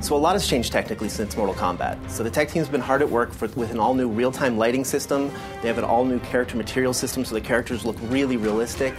So a lot has changed technically since Mortal Kombat. So the tech team's been hard at work with an all-new real-time lighting system. They have an all-new character material system, so the characters look really realistic.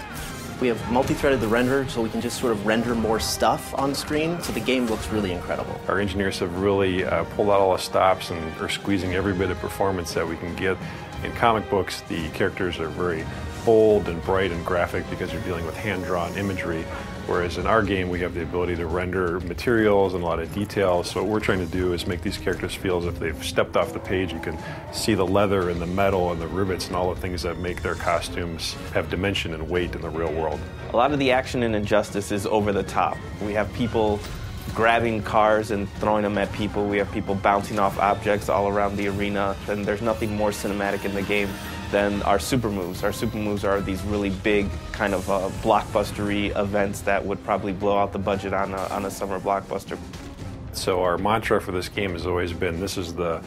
We have multi-threaded the renderer, so we can just sort of render more stuff on screen, so the game looks really incredible. Our engineers have really pulled out all the stops and are squeezing every bit of performance that we can get. In comic books, the characters are very bold and bright and graphic because you're dealing with hand-drawn imagery, whereas in our game we have the ability to render materials and a lot of details. So what we're trying to do is make these characters feel as if they've stepped off the page. You can see the leather and the metal and the rivets and all the things that make their costumes have dimension and weight in the real world. A lot of the action in Injustice is over the top. We have people grabbing cars and throwing them at people. We have people bouncing off objects all around the arena, and there's nothing more cinematic in the game than our super moves. Our super moves are these really big kind of blockbustery events that would probably blow out the budget on a summer blockbuster. So our mantra for this game has always been, this is the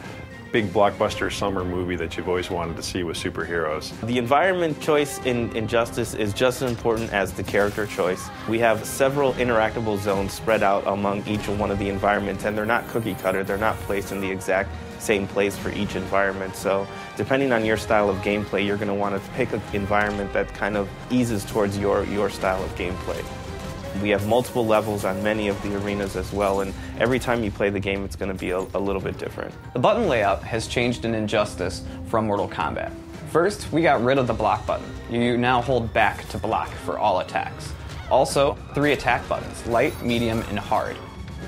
big blockbuster summer movie that you've always wanted to see with superheroes. The environment choice in Injustice is just as important as the character choice. We have several interactable zones spread out among each one of the environments, and they're not cookie cutter. They're not placed in the exact same place for each environment. So depending on your style of gameplay, you're going to want to pick an environment that kind of eases towards your style of gameplay. We have multiple levels on many of the arenas as well, and every time you play the game, it's going to be a little bit different. The button layout has changed in Injustice from Mortal Kombat. First, we got rid of the block button. You now hold back to block for all attacks. Also, 3 attack buttons, light, medium, and hard.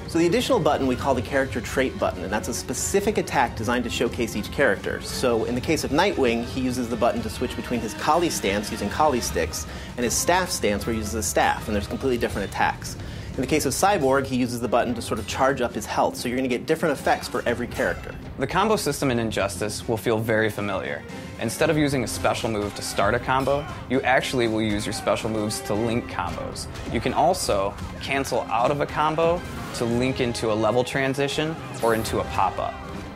So the additional button we call the character trait button, and that's a specific attack designed to showcase each character. So in the case of Nightwing, he uses the button to switch between his Kali stance using Kali sticks and his staff stance where he uses a staff, and there's completely different attacks. In the case of Cyborg, he uses the button to sort of charge up his health, so you're going to get different effects for every character. The combo system in Injustice will feel very familiar. Instead of using a special move to start a combo, you actually will use your special moves to link combos. You can also cancel out of a combo to link into a level transition or into a pop-up.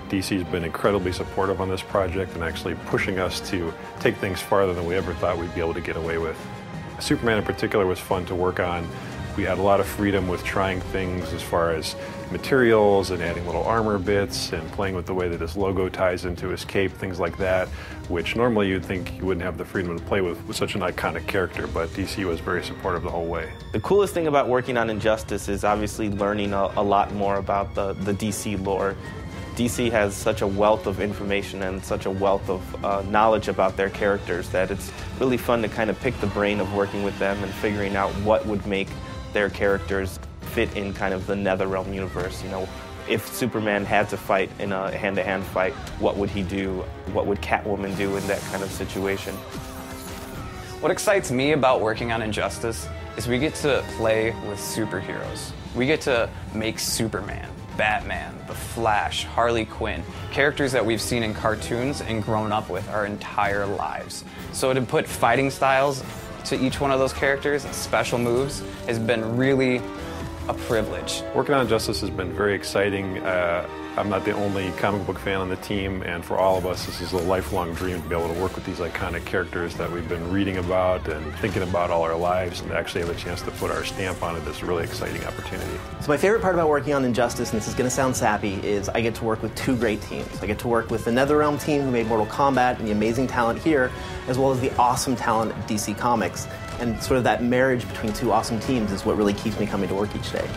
DC's been incredibly supportive on this project and actually pushing us to take things farther than we ever thought we'd be able to get away with. Superman in particular was fun to work on. We had a lot of freedom with trying things as far as materials and adding little armor bits and playing with the way that his logo ties into his cape, things like that, which normally you'd think you wouldn't have the freedom to play with such an iconic character, but DC was very supportive the whole way. The coolest thing about working on Injustice is obviously learning a lot more about the DC lore. DC has such a wealth of information and such a wealth of knowledge about their characters that it's really fun to kind of pick the brain of working with them and figuring out what would make their characters fit in kind of the NetherRealm universe. You know, if Superman had to fight in a hand-to-hand fight, what would he do? What would Catwoman do in that kind of situation? What excites me about working on Injustice is we get to play with superheroes. We get to make Superman, Batman, The Flash, Harley Quinn, characters that we've seen in cartoons and grown up with our entire lives. So to put fighting styles to each one of those characters and special moves has been really a privilege. Working on Injustice has been very exciting. I'm not the only comic book fan on the team, and for all of us, this is a lifelong dream to be able to work with these iconic characters that we've been reading about and thinking about all our lives, and to actually have a chance to put our stamp on it is a really exciting opportunity. So my favorite part about working on Injustice, and this is going to sound sappy, is I get to work with 2 great teams. I get to work with the NetherRealm team who made Mortal Kombat and the amazing talent here, as well as the awesome talent at DC Comics. And sort of that marriage between 2 awesome teams is what really keeps me coming to work each day.